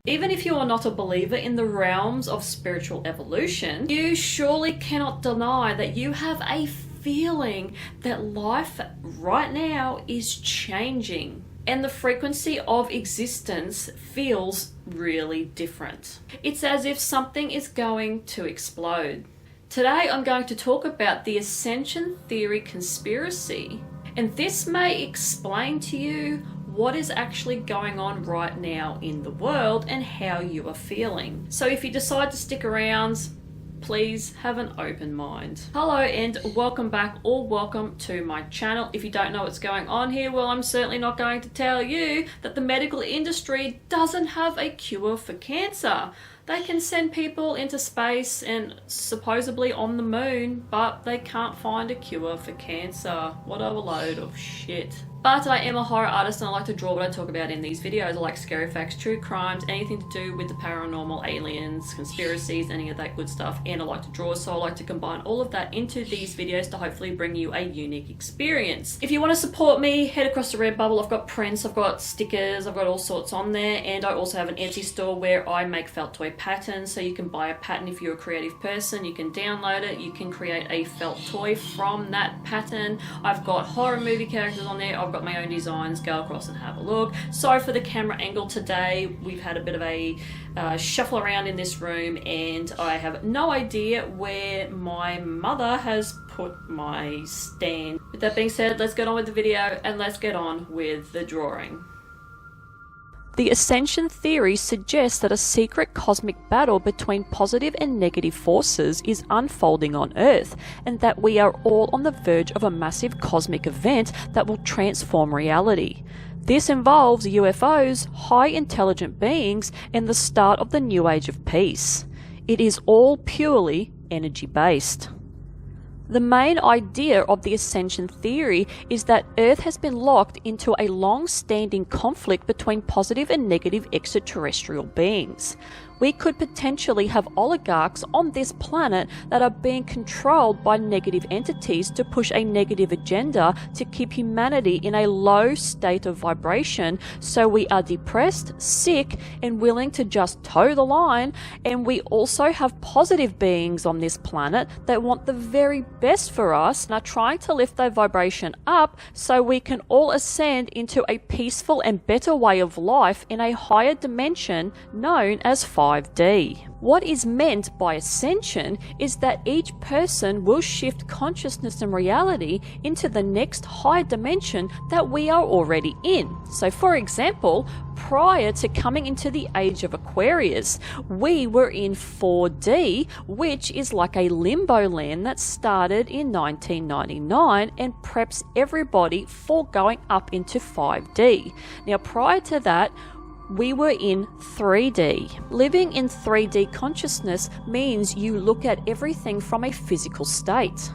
Even if you are not a believer in the realms of spiritual evolution, you surely cannot deny that you have a feeling that life right now is changing and the frequency of existence feels really different. It's as if something is going to explode. Today I'm going to talk about the Ascension Theory conspiracy, and this may explain to you what is actually going on right now in the world and how you are feeling. So if you decide to stick around, please have an open mind. Hello and welcome back, or welcome to my channel. If you don't know what's going on here, well, I'm certainly not going to tell you that the medical industry doesn't have a cure for cancer. They can send people into space and supposedly on the moon, but they can't find a cure for cancer. What a load of shit. But I am a horror artist and I like to draw what I talk about in these videos. I like scary facts, true crimes, anything to do with the paranormal, aliens, conspiracies, any of that good stuff. And I like to draw, so I like to combine all of that into these videos to hopefully bring you a unique experience. If you want to support me, head across to Redbubble. I've got prints, I've got stickers, I've got all sorts on there. And I also have an Etsy store where I make felt toy patterns. So you can buy a pattern if you're a creative person, you can download it, you can create a felt toy from that pattern. I've got horror movie characters on there, I've got my own designs. Go across and have a look. Sorry for the camera angle today. We've had a bit of a shuffle around in this room and I have no idea where my mother has put my stand. With that being said, let's get on with the video and let's get on with the drawing. The Ascension Theory suggests that a secret cosmic battle between positive and negative forces is unfolding on Earth, and that we are all on the verge of a massive cosmic event that will transform reality. This involves UFOs, high intelligent beings, and the start of the new age of peace. It is all purely energy-based. The main idea of the Ascension Theory is that Earth has been locked into a long-standing conflict between positive and negative extraterrestrial beings. We could potentially have oligarchs on this planet that are being controlled by negative entities to push a negative agenda to keep humanity in a low state of vibration, so we are depressed, sick, and willing to just toe the line. And we also have positive beings on this planet that want the very best for us and are trying to lift their vibration up so we can all ascend into a peaceful and better way of life in a higher dimension known as 5D. What is meant by ascension is that each person will shift consciousness and reality into the next higher dimension that we are already in. So for example, prior to coming into the age of Aquarius, we were in 4D, which is like a limbo land that started in 1999 and preps everybody for going up into 5D. Now prior to that, we were in 3D. Living in 3D consciousness means you look at everything from a physical state.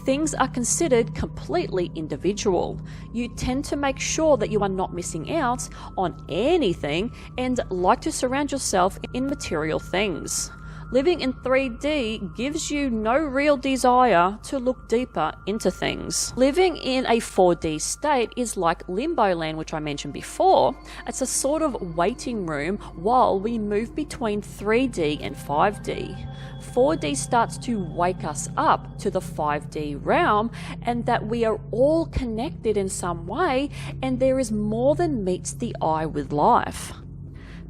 Things are considered completely individual. You tend to make sure that you are not missing out on anything and like to surround yourself in material things. Living in 3D gives you no real desire to look deeper into things. Living in a 4D state is like limbo land, which I mentioned before. It's a sort of waiting room while we move between 3D and 5D. 4D starts to wake us up to the 5D realm, and that we are all connected in some way, and there is more than meets the eye with life.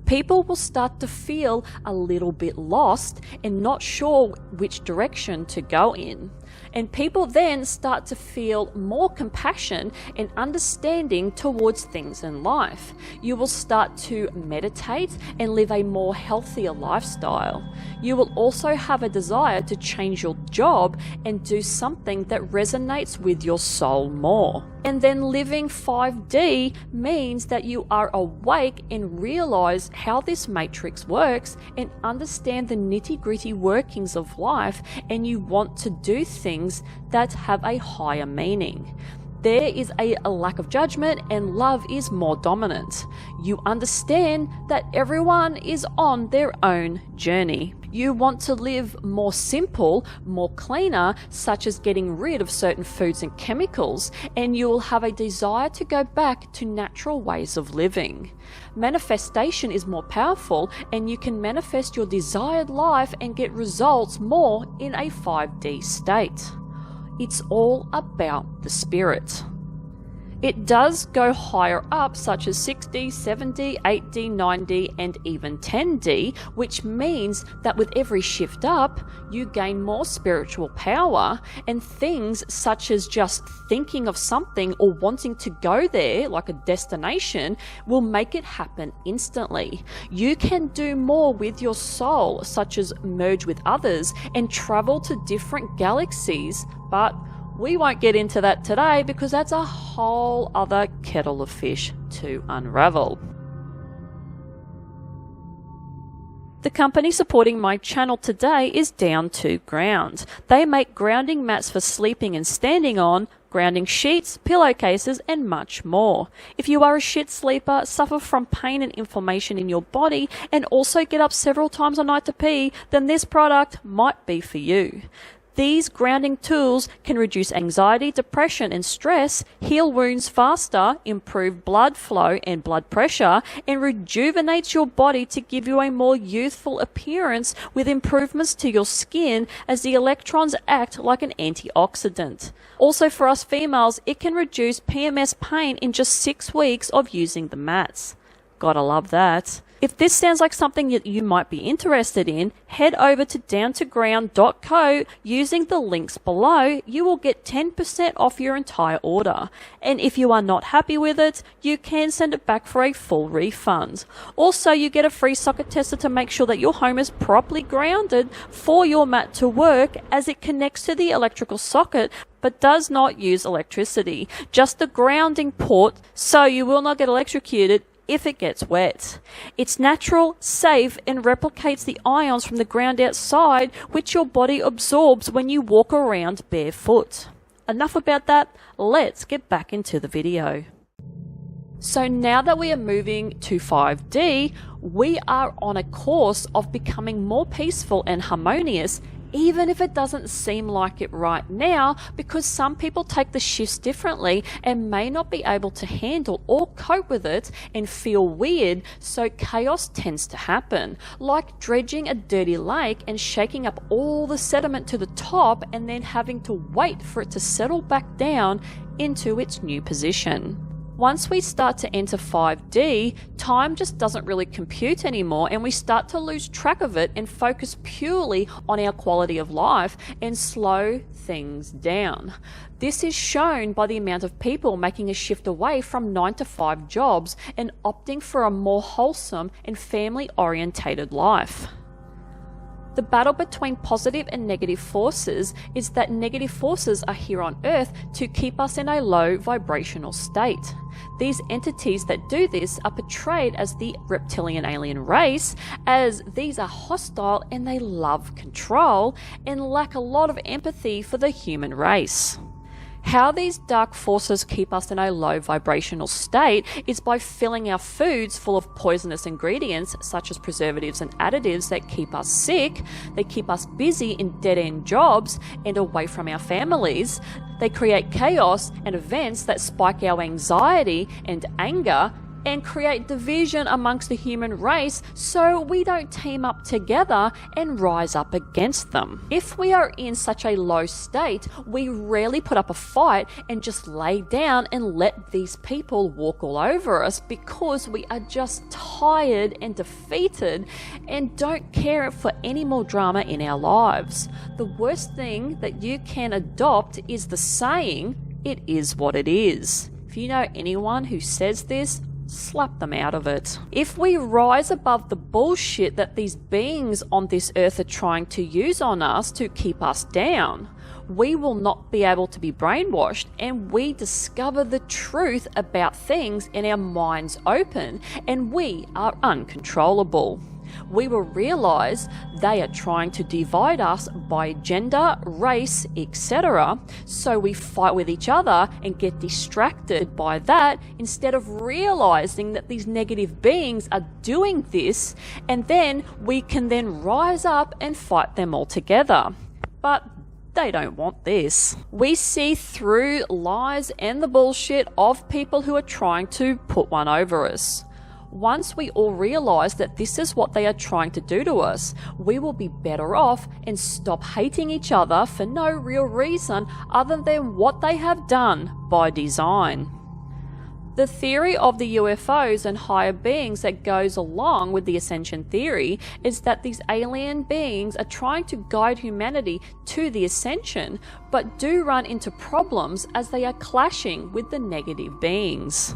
People will start to feel a little bit lost and not sure which direction to go in. And people then start to feel more compassion and understanding towards things in life. You will start to meditate and live a more healthier lifestyle. You will also have a desire to change your job and do something that resonates with your soul more. And then living 5D means that you are awake and realize how this matrix works and understand the nitty-gritty workings of life, and you want to do things that have a higher meaning. there is a lack of judgment and love is more dominant. You understand that everyone is on their own journey. You want to live more simple, more cleaner, such as getting rid of certain foods and chemicals, and you will have a desire to go back to natural ways of living. Manifestation is more powerful, and you can manifest your desired life and get results more in a 5D state. It's all about the spirit. It does go higher up, such as 6D, 7D, 8D, 9D, and even 10D, which means that with every shift up, you gain more spiritual power, and things such as just thinking of something or wanting to go there, like a destination, will make it happen instantly. You can do more with your soul, such as merge with others and travel to different galaxies, but we won't get into that today because that's a whole other kettle of fish to unravel. The company supporting my channel today is Down to Ground. They make grounding mats for sleeping and standing on, grounding sheets, pillowcases, and much more. If you are a shit sleeper, suffer from pain and inflammation in your body, and also get up several times a night to pee, then this product might be for you. These grounding tools can reduce anxiety, depression, and stress, heal wounds faster, improve blood flow and blood pressure, and rejuvenates your body to give you a more youthful appearance with improvements to your skin as the electrons act like an antioxidant. Also for us females, it can reduce PMS pain in just 6 weeks of using the mats. Gotta love that. If this sounds like something that you might be interested in, head over to downtoground.co using the links below. You will get 10% off your entire order. And if you are not happy with it, you can send it back for a full refund. Also, you get a free socket tester to make sure that your home is properly grounded for your mat to work, as it connects to the electrical socket but does not use electricity. Just the grounding port, so you will not get electrocuted if it gets wet. It's natural, safe, and replicates the ions from the ground outside, which your body absorbs when you walk around barefoot. Enough about that, let's get back into the video. So now that we are moving to 5D, we are on a course of becoming more peaceful and harmonious, even if it doesn't seem like it right now, because some people take the shifts differently and may not be able to handle or cope with it and feel weird, so chaos tends to happen, like dredging a dirty lake and shaking up all the sediment to the top and then having to wait for it to settle back down into its new position. Once we start to enter 5D, time just doesn't really compute anymore, and we start to lose track of it and focus purely on our quality of life and slow things down. This is shown by the amount of people making a shift away from 9-to-5 jobs and opting for a more wholesome and family-orientated life. The battle between positive and negative forces is that negative forces are here on Earth to keep us in a low vibrational state. These entities that do this are portrayed as the reptilian alien race, as these are hostile and they love control and lack a lot of empathy for the human race. How these dark forces keep us in a low vibrational state is by filling our foods full of poisonous ingredients such as preservatives and additives that keep us sick. They keep us busy in dead-end jobs and away from our families. They create chaos and events that spike our anxiety and anger and create division amongst the human race, so we don't team up together and rise up against them. If we are in such a low state, we rarely put up a fight and just lay down and let these people walk all over us, because we are just tired and defeated and don't care for any more drama in our lives. The worst thing that you can adopt is the saying, "It is what it is." If you know anyone who says this, slap them out of it. If we rise above the bullshit that these beings on this earth are trying to use on us to keep us down, we will not be able to be brainwashed, and we discover the truth about things and our minds open, and we are uncontrollable. we will realize they are trying to divide us by gender, race, etc. So we fight with each other and get distracted by that instead of realizing that these negative beings are doing this, and then we can then rise up and fight them all together. But they don't want this. We see through lies and the bullshit of people who are trying to put one over us. Once we all realize that this is what they are trying to do to us, we will be better off and stop hating each other for no real reason other than what they have done by design. The theory of the UFOs and higher beings that goes along with the Ascension Theory is that these alien beings are trying to guide humanity to the ascension, but do run into problems as they are clashing with the negative beings.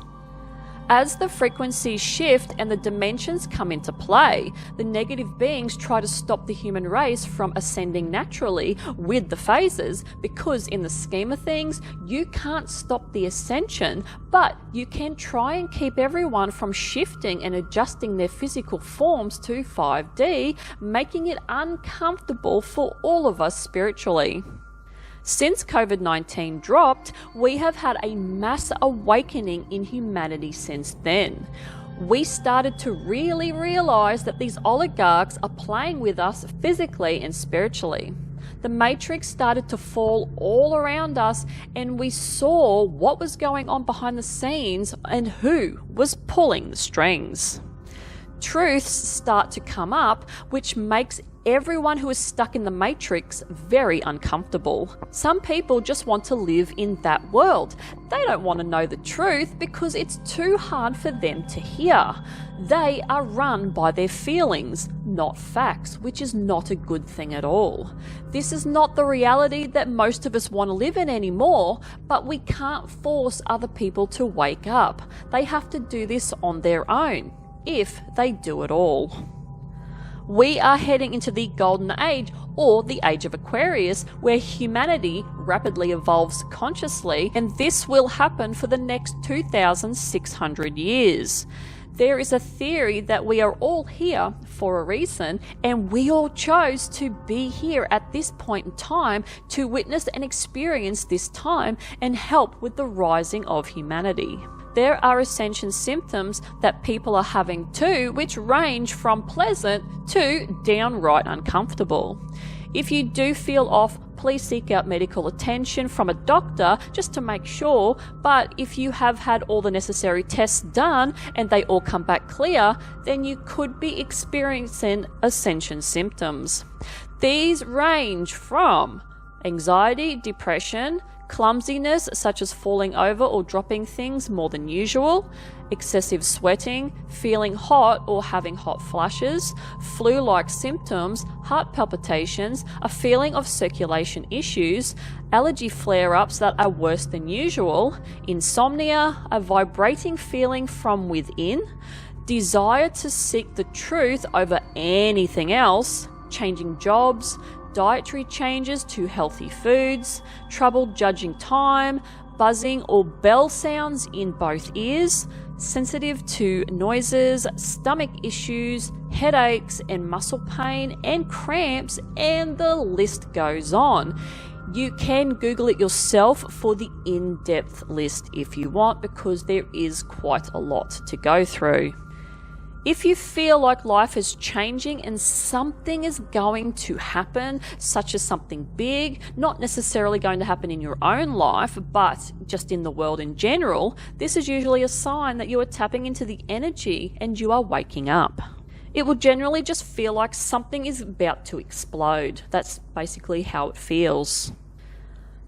As the frequencies shift and the dimensions come into play, the negative beings try to stop the human race from ascending naturally with the phases, because in the scheme of things, you can't stop the ascension, but you can try and keep everyone from shifting and adjusting their physical forms to 5D, making it uncomfortable for all of us spiritually. Since COVID-19 dropped, we have had a mass awakening in humanity since then. We started to really realize that these oligarchs are playing with us physically and spiritually. The matrix started to fall all around us, and we saw what was going on behind the scenes and who was pulling the strings. Truths start to come up, which makes everyone who is stuck in the matrix very uncomfortable. Some people just want to live in that world. They don't want to know the truth because it's too hard for them to hear. They are run by their feelings, not facts, which is not a good thing at all. This is not the reality that most of us want to live in anymore, but we can't force other people to wake up. They have to do this on their own, if they do at all. We are heading into the Golden Age, or the Age of Aquarius, where humanity rapidly evolves consciously, and this will happen for the next 2,600 years. There is a theory that we are all here for a reason, and we all chose to be here at this point in time to witness and experience this time and help with the rising of humanity. There are ascension symptoms that people are having too, which range from pleasant to downright uncomfortable. If you do feel off, please seek out medical attention from a doctor just to make sure, but if you have had all the necessary tests done and they all come back clear, then you could be experiencing ascension symptoms. These range from anxiety, depression, clumsiness such as falling over or dropping things more than usual, excessive sweating, feeling hot or having hot flashes, flu-like symptoms, heart palpitations, a feeling of circulation issues, allergy flare-ups that are worse than usual, insomnia, a vibrating feeling from within, desire to seek the truth over anything else, changing jobs, dietary changes to healthy foods, trouble judging time, buzzing or bell sounds in both ears, sensitive to noises, stomach issues, headaches and muscle pain and cramps, and the list goes on. You can Google it yourself for the in-depth list if you want, because there is quite a lot to go through. If you feel like life is changing and something is going to happen, such as something big, not necessarily going to happen in your own life, but just in the world in general, this is usually a sign that you are tapping into the energy and you are waking up. It will generally just feel like something is about to explode. That's basically how it feels.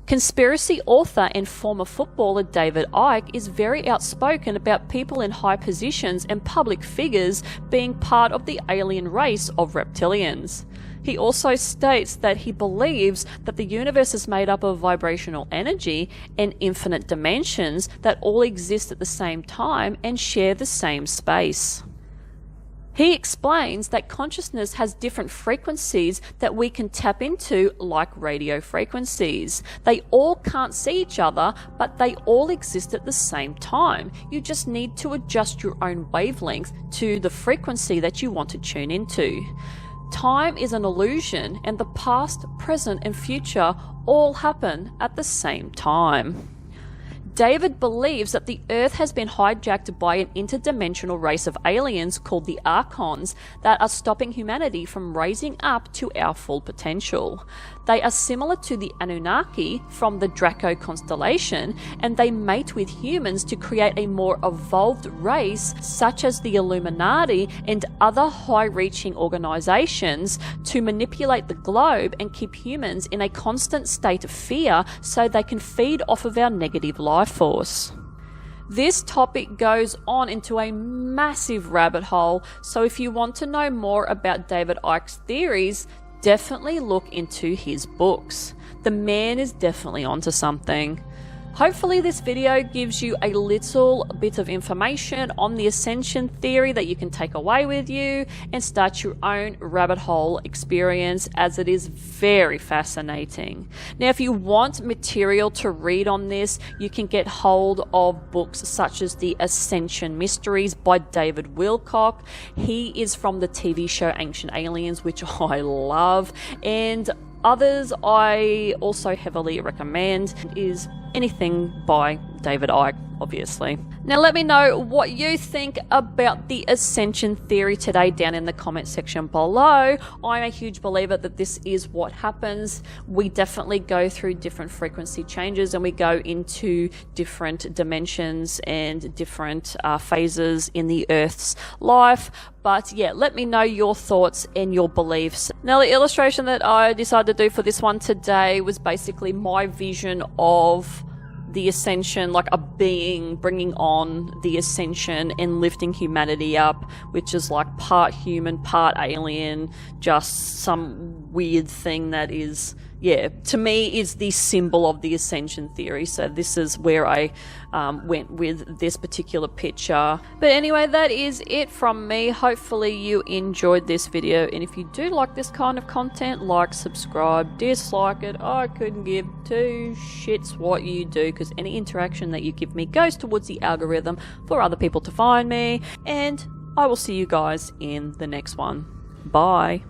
Conspiracy author and former footballer David Icke is very outspoken about people in high positions and public figures being part of the alien race of reptilians. He also states that he believes that the universe is made up of vibrational energy and infinite dimensions that all exist at the same time and share the same space. He explains that consciousness has different frequencies that we can tap into, like radio frequencies. They all can't see each other, but they all exist at the same time. You just need to adjust your own wavelength to the frequency that you want to tune into. Time is an illusion, and the past, present, and future all happen at the same time. David believes that the Earth has been hijacked by an interdimensional race of aliens called the Archons that are stopping humanity from raising up to our full potential. They are similar to the Anunnaki from the Draco constellation, and they mate with humans to create a more evolved race, such as the Illuminati and other high-reaching organizations, to manipulate the globe and keep humans in a constant state of fear so they can feed off of our negative life force. This topic goes on into a massive rabbit hole, so if you want to know more about David Icke's theories, definitely look into his books. The man is definitely onto something. Hopefully this video gives you a little bit of information on the Ascension Theory that you can take away with you and start your own rabbit hole experience, as it is very fascinating. Now, if you want material to read on this, you can get hold of books such as the Ascension Mysteries by David Wilcock. He is from the TV show Ancient Aliens, which I love, and others I also heavily recommend is anything by David Icke, obviously. Now let me know what you think about the Ascension Theory today down in the comment section below. I'm a huge believer that this is what happens. We definitely go through different frequency changes and we go into different dimensions and different phases in the Earth's life. But yeah, let me know your thoughts and your beliefs. Now, the illustration that I decided to do for this one today was basically my vision of the Ascension, like a being bringing on the Ascension and lifting humanity up, which is like part human, part alien, just some weird thing that is, yeah, to me is the symbol of the Ascension Theory. So this is where I went with this particular picture. But anyway, that is it from me. Hopefully you enjoyed this video, and if you do like this kind of content, like, subscribe, dislike it. I couldn't give two shits what you do, because any interaction that you give me goes towards the algorithm for other people to find me. And I will see you guys in the next one. Bye.